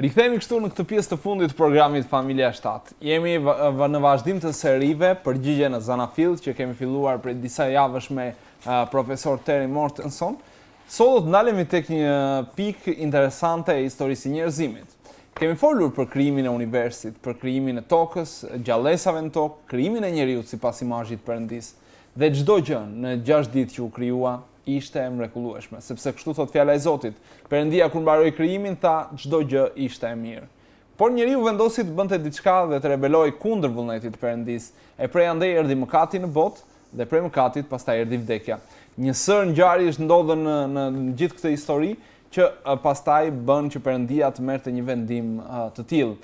Rikthehemi kështu në këtë pjesë të fundit të programit Familja 7. Jemi në vazhdim të serive përgjigje në Zanafill që kemi filluar prej disa javësh me profesor Mortenson. Sot do të ndalemi tek një pikë interesante e historisë së njerëzimit. Kemi folur për krijimin e universit, për krijimin e Tokës, gjallësave në Tokë, krijimin e njeriut sipas imazhit të Perëndis. Dhe çdo gjë në 6 ditë që u krijua ishte e mrekullueshme, sepse kështu thot fjala e Zotit. Perëndia kur mbaroi krijimin tha çdo gjë ishte e mirë. Por njeriu vendosi të bënte diçka dhe të rebeloi kundër vullnetit të Perëndis. E prej andej erdhi mëkati në botë dhe prej mëkatit pastaj erdhi vdekja. Një sër ngjarjesh ndodhen në gjithë këtë histori që pastaj bën që Perëndia të merrte një vendim të tillë,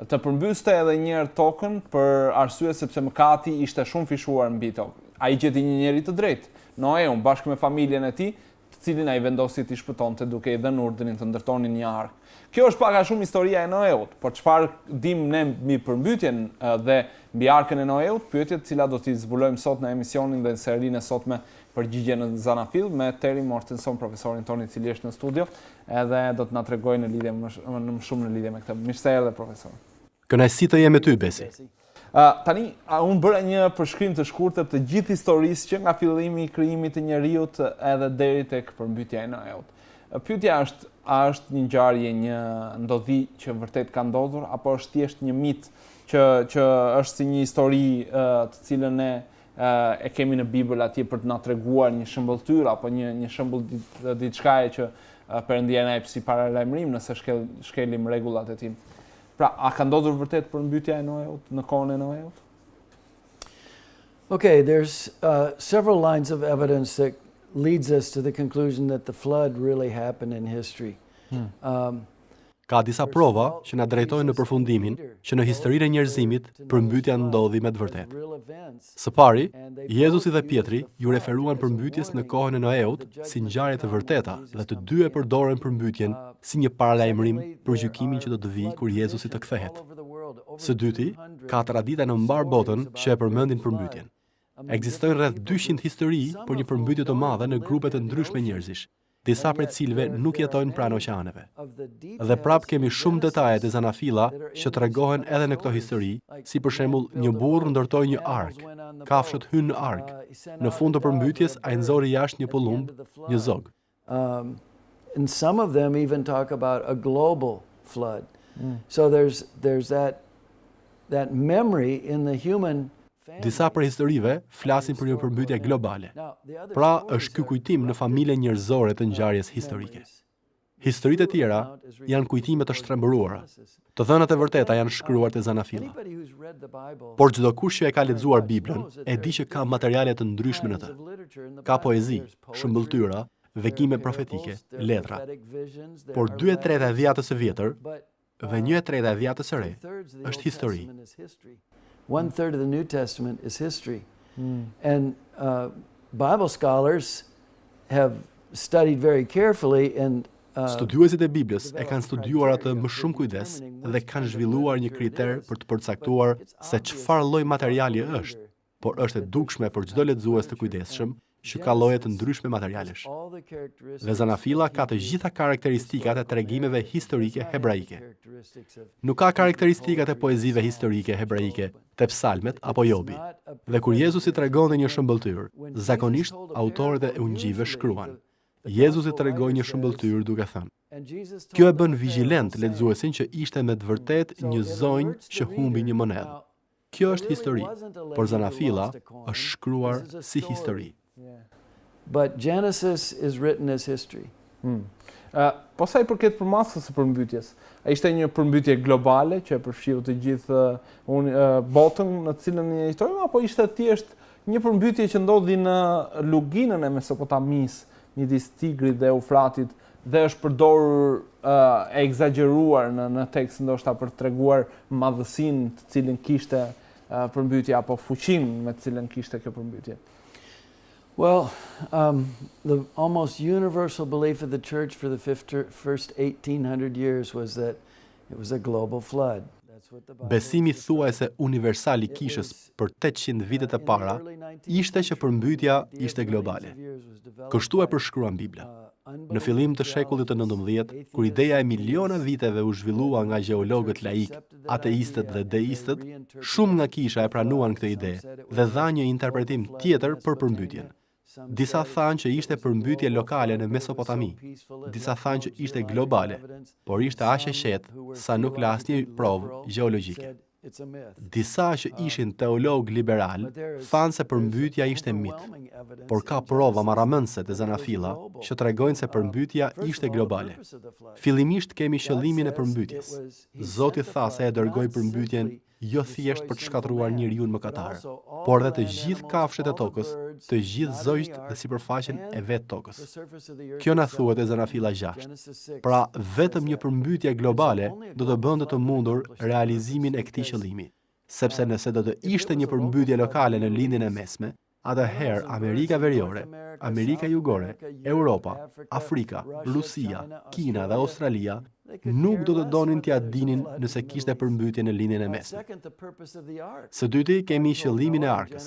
të përmbyste edhe një herë tokën për arsye sepse mëkati ishte shumë fishuar mbi tokë. Ai gjeti një njeri të drejtë, Noeun, bashkë me familjen e tij, të cilin ai vendosi t'i shpëtonte duke i dhënë urdhrin të ndërtonin një arkë. Kjo është pak a shumë historia e Noeut, por çfarë dim ne mbi përmbytjen dhe mbi arkën e Noeut, pyetje të cilat do t'i zbulojmë sot në emisionin dhe në serinë e sotme përgjigje në Zanafill me Mortenson, profesorin tonë i cili është në studio, edhe do të na tregojë në lidhje më shumë në lidhje me këtë. Mirë se erdhe, profesor. Kënaqësi të jem me ty, Besi. Tani, unë bëra një përshkrim të shkurtër të gjithë historisë që nga fillimi i krijimit të njeriut edhe deri tek përmbytja e Noeut. Pyetja është, a është një ngjarje, një ndodhi që vërtet ka ndodhur apo është thjesht një mit që është si një histori të cilën ne e kemi në Bibël atje për të na treguar një shëmbulltyr apo një shembull diçkaje që Perëndia na jep si paralajmërim nëse shkelim rregullat e tij. Pra, a ka ndodhur vërtet përmbytja e Noeut në kohën e Noeut? Okay, there's several lines of evidence that leads us to the conclusion that the flood really happened in history. Ka disa prova që na drejtojnë në përfundimin që në historinë e njerëzimit përmbytja ndodhi me të vërtetë. Së pari, Jezusi dhe Pietri ju referuan përmbytjes në kohën e Noeut si ngjarje të vërteta dhe të dy e përdorën përmbytjen si një paralajmërim për gjykimin që do të vijë kur Jezusi të kthehet. Së dyti, ka tradita në mbar botën që e përmendin përmbytjen. Ekzistojnë rreth 200 histori për një përmbytje të madhe në grupe të ndryshme njerëzish, disa prej cilëve nuk jetojnë pranë oqeaneve. Dhe prap kemi shumë detaje të Zanafilla që tregohen edhe në këto histori, si për shembull një burr ndërtoi një arkë, kafshët hynë në arkë. Në fund të përmbytjes ai nxori jashtë një pullumb, një zog. And some of them even talk about a global flood. So there's that memory in the human. Disa prej historive flasin për një përmbytje globale. Pra, është ky kujtim në familjen njerëzore të ngjarjes historike. Historitë e tjera janë kujtime të shtrembëruara. Të dhënat e vërteta janë shkruar te Zanafilla. Por çdo kush që e ka lexuar Biblën e di që ka materiale të ndryshme në të. Ka poezi, shëmbulltyra, vekime profetike, letra. Por 2/3 e dhjatës së vjetër dhe 1/3 e dhjatës së re është histori. 1/3 of the New Testament is history. And Bible scholars have studied very carefully and Studiuesit e Biblës e kanë studiuar atë më shumë kujdes dhe kanë zhvilluar një kriter për të përcaktuar se çfarë lloj materiali është, por është e dukshme për çdo lexues të kujdesshëm që ka lloje të ndryshme materialesh. Dhe Zanafilla ka të gjitha karakteristikat e tregimeve historike hebraike. Nuk ka karakteristikat e poezive historike hebraike, te psalmet apo Jobi. Dhe kur Jezusi tregonte një shëmbulltyr, zakonisht autorët e Ungjive shkruan. Jezusi tregoi një shëmbulltyr duke thënë: kjo e bën vigjilent lexuesin që ishte me të vërtetë një zonjë që humbi një monedhë. Kjo është histori, por Zanafilla është shkruar si histori. But Genesis is written as history. Po sa i përket përmasës së përmbytjes, a ishte një përmbytje globale që e përfshiu të gjithë botën në të cilën ne jetojmë, apo ishte thjesht një përmbytje që ndodhi në luginën e Mesopotamisë, midis Tigrit dhe Eufratit, dhe është përdorur e egzageruar në tekst ndoshta për të treguar madhësinë të cilën kishte përmbytja apo fuqinë me të cilën kishte kjo përmbytje? Well, the almost universal belief of the church for the first 1800 years was that it was a global flood. Besimi thuajse universal I kishës për 800 vitet e para ishte që përmbytja ishte globale. Kështu e përshkruan Bibla. Në fillim të shekullit të 19, kur ideja e miliona viteve u zhvillua nga gjeologët laik, ateistët dhe deistët, shumë nga kisha e pranuan këtë ide dhe dha një interpretim tjetër për përmbytjen. Disa thanë që ishte përmbytje lokale në Mesopotami, disa thanë që ishte globale, por ishte aq e qetë sa nuk la asnjë provë gjeologjike. Disa që ishin teolog liberal thanë se përmbytja ishte mit, por ka prova marramëndse të zanafilla që tregojnë se përmbytja ishte globale. Fillimisht kemi qëllimin e përmbytjes. Zoti tha se e dërgoi përmbytjen jo thjesht për të shkatruar njeriu mëkatar, por dhe të gjithë kafshët e tokës, të gjithë zogjt dhe sipërfaqen e vet tokës. Kjo na thuhet e Zanafilla 6. Pra, vetëm një përmbytje globale do të bënte të mundur realizimin e këtij qëllimi, sepse nëse do të ishte një përmbytje lokale në lindjen e mesme, atëherë Amerika Veriore, Amerika Jugore, Europa, Afrika, Rusia, Kina dhe Australia nuk do të donin t'ia dinin nëse kishte përmbytje në lindjen e mesme. Së dyti kemi qëllimin e arkës.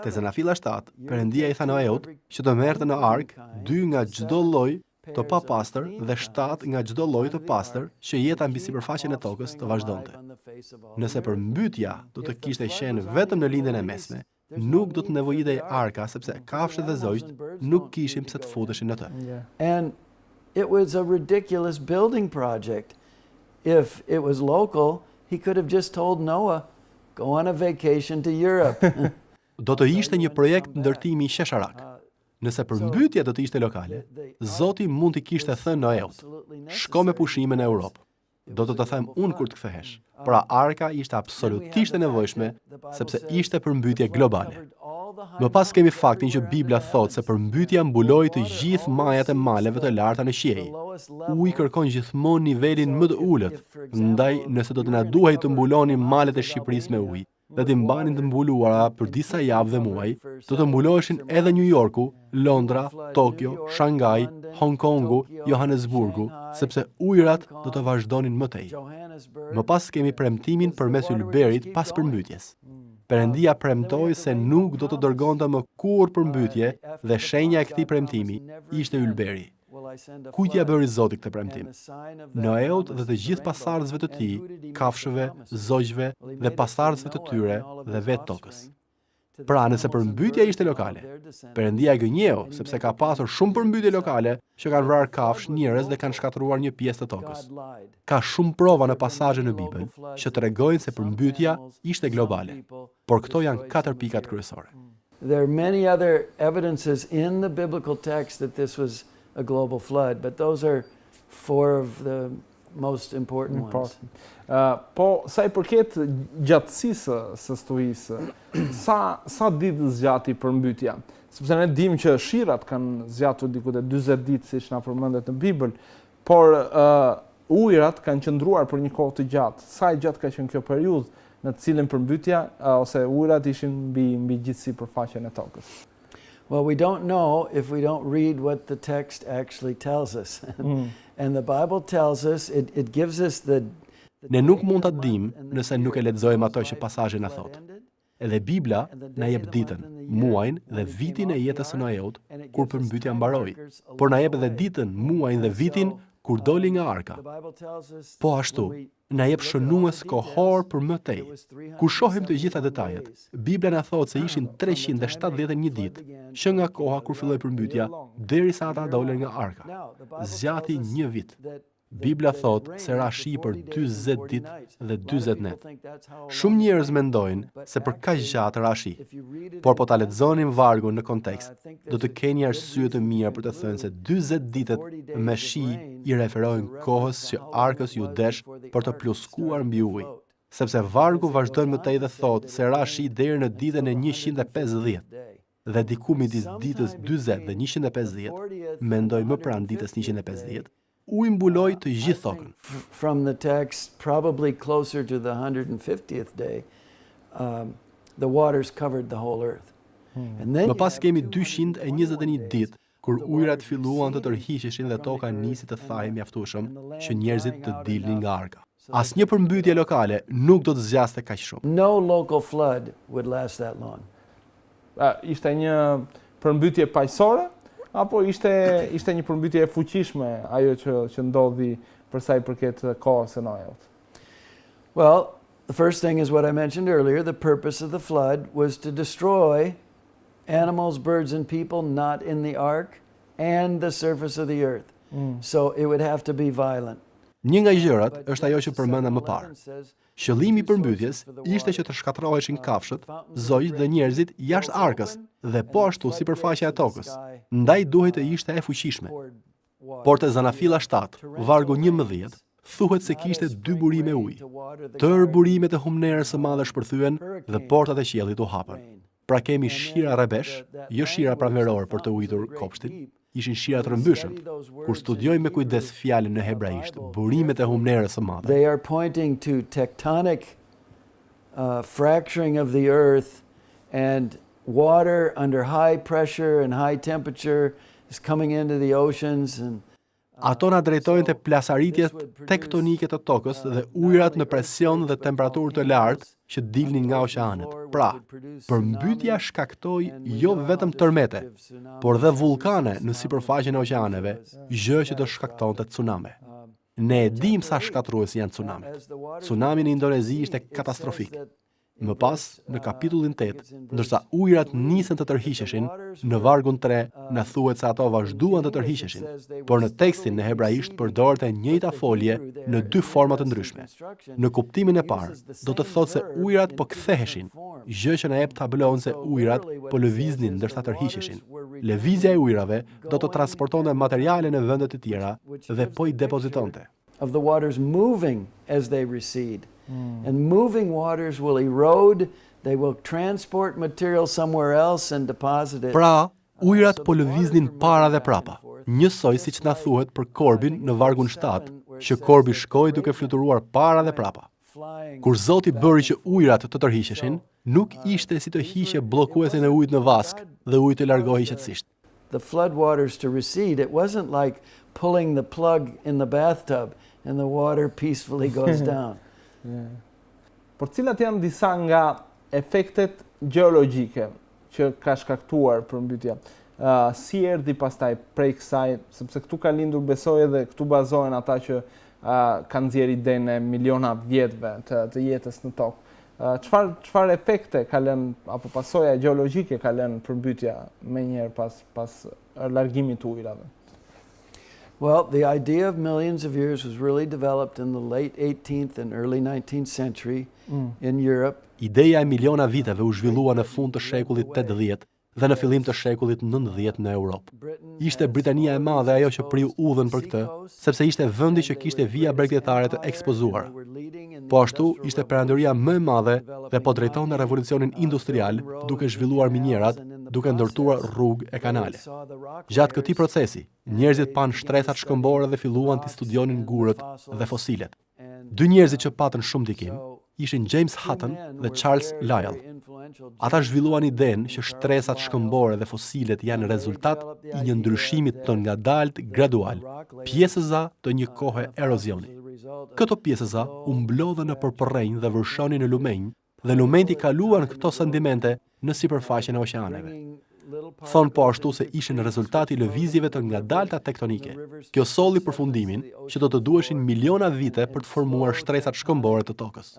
Te Zanafilla 7, Perëndia i tha Noeut që të merrte në ark 2 nga çdo lloj të papastër dhe 7 nga çdo lloj të pastër që jeta mbi sipërfaqen e tokës të vazhdonte. Nëse përmbytja do të kishte qenë vetëm në lindjen e mesme, nuk do të nevojitej arka sepse kafshët dhe zogjt nuk kishin pse të futeshin në të. And it was a ridiculous building project. If it was local, he could have just told Noah, go on a vacation to Europe. Do të ishte një projekt ndërtimi qesharak. Nëse përmbytja do të ishte lokale, Zoti mund t'i kishte thënë Noeut, shko me pushime në Europë. Do të them unë kur të kthehesh. Pra arka ishte absolutisht e nevojshme, sepse ishte përmbytje globale. Më pas kemi faktin që Bibla thot se përmbytja mbuloi të gjithë majat e maleve të larta në qiell. Uji kërkon gjithmonë nivelin më të ulët, ndaj nëse do të na duhej të mbulonin malet e Shqipërisë me ujë, dhe t'i mbanin të mbuluara për disa javë dhe muaj, do të mbuloheshin edhe New Yorku, Londra, Tokyo, Shanghai, Hong Kongu, Johannesburgu, sepse ujërat do të vazhdonin më tej. Më pas kemi premtimin përmes ylberit pas përmbytjes. Perëndia premtoi se nuk do të dërgonte më kurrë përmbytje dhe shenja e këtij premtimi ishte ylberi. Kujt ja bëri Zoti këtë premtim? Noeut dhe të gjithë pasardhësve të tij, kafshëve, zogjve dhe pasardhësve të tyre dhe vetë tokës. Pra, nëse përmbytja ishte lokale, Perëndia e gënjeu sepse ka pasur shumë përmbytje lokale që kanë vrarë kafsh, njerëz dhe kanë shkatëruar një pjesë të tokës. Ka shumë prova në pasazhe në Bibël që tregojnë se përmbytja ishte globale. Por këto janë 4 pikat kryesore. There are many other evidences in the biblical text that this was a global flood, but those are 4 of the most important ones. Po, sa i përket gjatësisë së stuhisë, sa ditë zgjati përmbytja? Sepse ne dimë që shirat kanë zgjatur diku te 40 ditë, siç na përmendet në Bibël, por ujërat kanë qëndruar për një kohë të gjatë. Sa i gjatë ka qenë kjo periudhë në të cilën përmbytja ose ujërat ishin mbi gjithë sipërfaqen e tokës? Well, we don't know if we don't read what the text actually tells us. And the Bible tells us, it gives us the... Ne nuk mund ta dimë nëse nuk e lexojmë ato që pasazhi na thot. Edhe Bibla na jep ditën, muajin dhe vitin e jetës së Noeut kur përmbytja mbaroi, por na jep edhe ditën, muajin dhe vitin kur doli nga arka. Po ashtu, na jep shënues kohor për më tej. Kur shohim të gjitha detajet, Bibla na thotë se ishin 371 ditë që nga koha kur filloi përmbytja derisa ata dolën nga arka. Zgjati 1 vit. Bibla thotë se ra shi për 40 ditë dhe 40 net. Shumë njerëz mendojnë se për kaq gjatë ra shi. Por po ta lexonin vargun në kontekst, do të keni arsye të mira për të thënë se 40 ditët me shi i referojnë kohës që arkës ju desh për të pluskuar mbi ujë. Sepse vargu vazhdon më tej dhe thotë se ra shi deri në ditën e 150. Dhe diku midis ditës 40 dhe 150, mendoj më pranë ditës 150, uji mbuloi të gjithë tokën. From the text, probably closer to the 150th day, the waters covered the whole earth. Më pas kemi 221 ditë kur ujërat filluan të tërhiqeshin dhe toka nisi të thahej mjaftueshëm që njerëzit të dilnin nga arka. Asnjë përmbytje lokale nuk do të zgjaste kaq shumë. No local flood would last that long. Ishte një përmbytje paqësore apo ishte një përmbytje e fuqishme ajo që ndodhi për sa i përket kohës së Noeut? Well, the first thing is what I mentioned earlier. The purpose of the flood was to destroy animals, birds, and people not in the ark and the surface of the earth. So it would have to be violent. Një nga gjërat është ajo që përmenda më parë. Qëllimi i përmbytjes ishte që të shkatërroheshin kafshët, zogj dhe njerëzit jashtë arkës dhe po ashtu sipërfaqja e tokës. Ndaj duhej të ishte e fuqishme. Por te Zanafilla 7, vargu 11, thuhet se kishte 2 burime ujë. Tërë burimet e humnerës së madhe shpërthyen dhe portat e qiellit u hapën. Pra kemi shira rrebesh, jo shira pranverore për të ujtur kopshtin, ishin shira të rëmbyshëm. Kur studiojmë me kujdes fjalën në hebraisht, burimet e humnerës së madhe. They are pointing to tectonic fracturing of the earth, and water under high pressure and high temperature is coming into the oceans, and Ato na drejtojnë te plasaritjet tektonike të tokës dhe ujërat në presion dhe temperaturë të lartë që dilnin nga oqeanet. Pra, përmbytja shkaktoi jo vetëm tërmete, por dhe vulkane në sipërfaqen e oqeaneve, gjë që do shkaktonte tsunami. Ne e dim sa shkatërruesi janë tsunamet. Tsunami në Indonezi ishte katastrofik. Më pas, në kapitullin 8, ndërsa ujërat nisën të tërhiqeshin, në vargun 3 na thuhet se ato vazhduan të tërhiqeshin, por në tekstin në hebraisht përdoret e njëjta folje në 2 forma të ndryshme. Në kuptimin e parë, do të thotë se ujërat po ktheheshin, gjë që na jep tablon se ujërat po lëviznin ndërsa tërhiqeshin. Lëvizja e ujërave do të transportonte materiale në vende të tjera dhe po i depozitonte. of the waters moving as they recede. And moving waters will erode, they will transport material somewhere else and deposit it. Pra, ujërat po lëviznin para dhe prapa. Njësoj siç na thuhet për korbin në vargun 7, që korbi shkoi duke fluturuar para dhe prapa. Kur Zoti bëri që ujërat të tërhiqeshin, nuk ishte si të hiqe bllokuesin e ujit në vask dhe uji të largohej qetësisht. The flood waters to recede, it wasn't like pulling the plug in the bathtub and the water peacefully goes down. Por cilat janë disa nga efektet gjeologjike që ka shkaktuar përmbytja? Si erdhi pastaj prej kësaj, sepse këtu ka lindur besoj edhe këtu bazohen ata që kanë nxjerrë idenë e miliona vjetëve të jetës në tokë. Çfarë efekte ka lënë apo pasoja gjeologjike ka lënë përmbytja menjëherë pas largimit të ujrave? Well, the idea of millions of years was really developed in the late 18th and early 19th century in Europe. Ideja e miliona viteve u zhvillua në fund të shekullit 80 dhe në fillim të shekullit 19 në Europë. Ishte Britania e Madhe ajo që priu udhën për këtë, sepse ishte vendi që kishte vija bregdetare të ekspozuara. Po ashtu, ishte perandoria më e madhe dhe po drejtonte revolucionin industrial, duke zhvilluar minjerat, duke ndërtuar rrugë e kanale. Gjatë këtij procesi, njerëzit panë shtresat shkëmbore dhe filluan të studionin gurët dhe fosilet. 2 njerëzit që patën shumë ndikim ishin James Hutton dhe Charles Lyell. Ata zhvilluan idenë që shtresat shkëmbore dhe fosilet janë rezultat i një ndryshimi të ngadalt gradual, pjesëza të një kohe erozioni. Këto pjesëza u mblodhen në përpërrenj dhe vërshonin në lumenj, dhe lumenti kaluan këto sedimente në sipërfaqen e oqeaneve. Thonë po ashtu se ishin rezultati lëvizjeve të ngadalta tektonike. Kjo solli përfundimin që do të duheshin miliona vite për të formuar shtresat shkëmbore të tokës.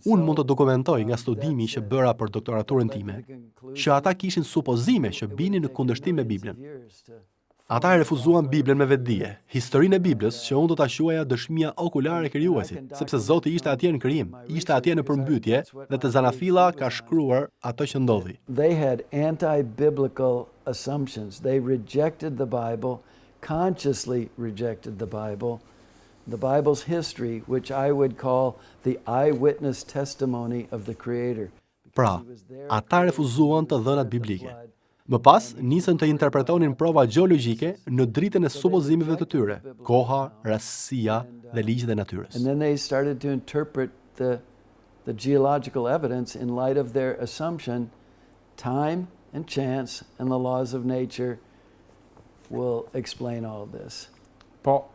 Unë mund të dokumentoj nga studimi që bëra për doktoraturën time, që ata kishin supozime që binin në kundërshtim me Biblën. Ata e refuzuan Biblën me vetdije, historinë e Biblës që unë do ta quaja dëshmia okulare e krijuesit, sepse Zoti ishte atje në krijim, ishte atje në përmbytje dhe te Zanafilla ka shkruar ato që ndodhi. They had anti-biblical assumptions. They rejected the Bible, consciously rejected the Bible. The Bible's history, which I would call the eyewitness testimony of the Creator. Pra, ata refuzuan të dhënat biblike. Më pas, nisën të interpretonin prova gjeologjike në dritën e supozimeve të tyre, koha, rastësia dhe ligjet e natyrës. And then they started to interpret the geological evidence in light of their assumption, time and chance and the laws of nature will explain all of this. Po,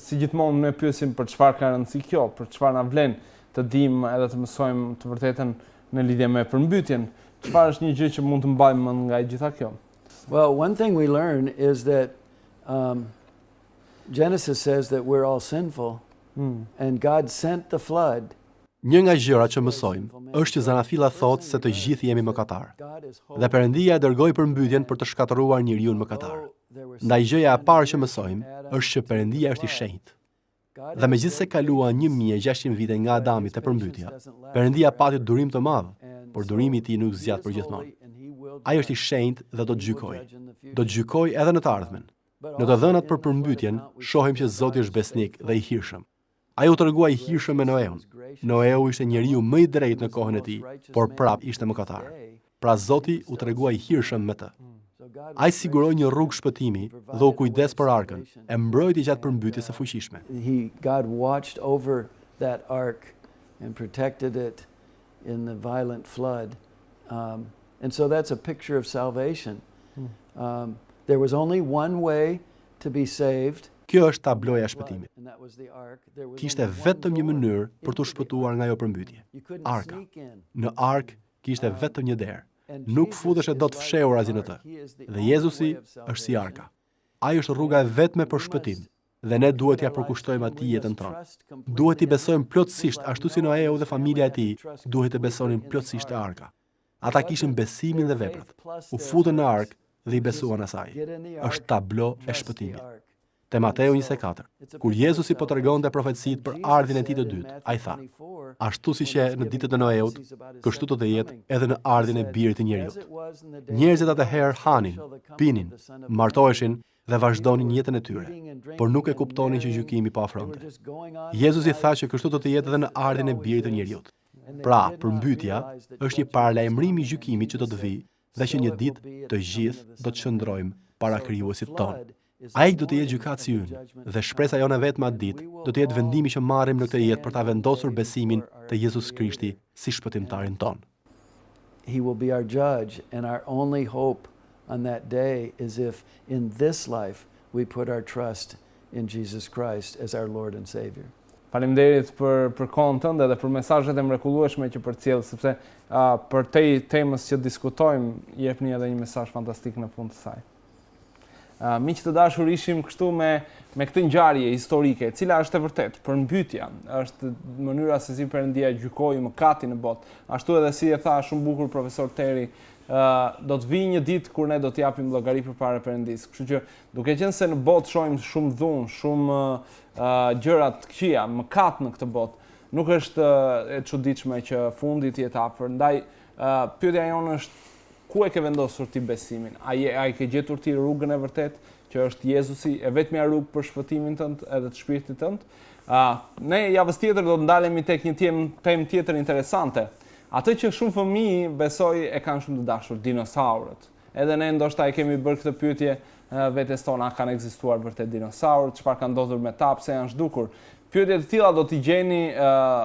si gjithmonë ne pyesim për çfarë ka rëndësi kjo, për çfarë na vlen të dimë edhe të mësojmë të vërtetën në lidhje me përmbytjen. Çfarë është një gjë që mund të mbajmë mend nga gjitha kjo? Well, one thing we learn is that Genesis says that we're all sinful, and God sent the flood. Një nga gjërat që mësojmë është që Zanafilla thotë se të gjithë jemi mëkatar. Dhe Perëndia e dërgoi përmbytjen për të shkatëruar njeriu mëkatar. Ndaj gjëja e parë që mësojmë është që Perëndia është i shenjtë. Dhe megjithse kaluan 1600 vite nga Adami te përmbytja, Perëndia pati durim të madh, por durimi i tij nuk zgjat përgjithmonë. Ai është i shenjtë dhe do të gjykojë. Do të gjykojë edhe në të ardhmen. Në të dhënat për përmbytjen, shohim që Zoti është besnik dhe i hirshëm. Ai u tregua i hirshëm me Noeun. Noeu ishte njeriu më i drejtë në kohën e tij, por prap ishte mëkatar. Pra Zoti u tregua i hirshëm me të. Ai siguroi një rrugë shpëtimi dhe u kujdes për arkën, e mbrojti gjatë përmbytjes së fuqishme. God watched over that ark and protected it in the violent flood. And so that's a picture of salvation. There was only one way to be saved. Kjo është tabloja e shpëtimit. Kishte vetëm një mënyrë për të shpëtuar nga ajo përmbytje. Arka. Në ark kishte vetëm një derë. Nuk futeshe dot fshehur asnjë në të. Dhe Jezusi është si arka. Ai është rruga e vetme për shpëtim. Dhe ne duhet ja përkushtojmë atij jetën tonë. Duhet i besojmë plotësisht, ashtu si Noeu dhe familja e tij duhet të besonin plotësisht te arka. Ata kishin besimin dhe veprat. U futën në ark dhe i besuan asaj. Është tablo e shpëtimit. Te Mateu 24, kur Jezusi po tregonte profecitë për ardhjen e tij të dytë, ai tha: ashtu siç e në ditët e Noeut, kështu do të jetë edhe në ardhjen e Birit të Njeriut. Njerëzit atëherë hanin, pinin, martoheshin dhe vazhdonin jetën e tyre, por nuk e kuptonin që gjykimi po afronte. Jezusi tha që kështu do të jetë edhe në ardhjen e Birit të Njeriut. Pra, përmbytja është një paralajmërim i gjykimit që do të vijë dhe që një ditë të gjithë do të qëndrojmë para krijuesit tonë. Ai do të jetë gjykatësi ynë dhe shpresa jone vetëm atë ditë do të jetë vendimi që marrim në këtë jetë për ta vendosur besimin te Jezus Krishti si shpëtimtarin ton. He will be our judge, and our only hope on that day is if in this life we put our trust in Jesus Christ as our Lord and Savior. Faleminderit për kohën tënde dhe për mesazhet e mrekullueshme që përcjell, sepse për te temës që diskutojmë jepni edhe një mesazh fantastik në fund të saj. Miq të dashur, ishim kështu me këtë ngjarje historike, e cila është e vërtetë, përmbytja, është mënyra se si Perëndia gjykoi mëkatin në botë. Ashtu edhe si e tha shumë bukur profesor Teri, do të vijë një ditë kur ne do të japim llogari përpara Perëndisë. Kështu që duke qenë se në botë shohim shumë dhunë, shumë gjëra të këqija, mëkat në këtë botë, nuk është e çuditshme që fundi të jetë afër. Ndaj pyetja jonë është: ku e ke vendosur ti besimin? A i ke gjetur ti rrugën e vërtet, që është Jezusi, e vetmja rrugë për shpëtimin tënd edhe të shpirtit tënd? Ne javës tjetër do të ndalemi tek një temë tjetër interesante. Atë që shumë fëmijë besoj e kanë shumë të dashur, dinosaurët. Edhe ne ndoshta e kemi bërë këtë pyetje vetes tona, kanë ekzistuar vërtet dinosaurët, çfarë ka ndodhur me ta, pse janë zhdukur? Pyetje të tilla do t'i gjeni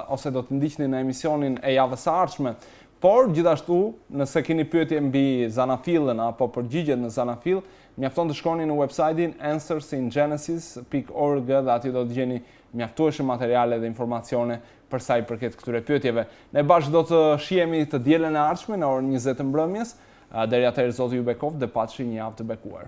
ose do t'i ndiqni në emisionin e javës së ardhshme. Por, gjithashtu, nëse keni pyetje mbi Zanafillën apo përgjigjet në Zanafill, mjafton të shkoni në website-in answersingenesis.org dhe aty do të gjeni mjaftueshëm materiale dhe informacione për sa i përket këtyre pyetjeve. Ne bashkë do të shihemi të dielën e ardhshme në orën 20 të mbrëmjes. Deri atëherë Zoti ju bekoft dhe patshi një javë të bekuar.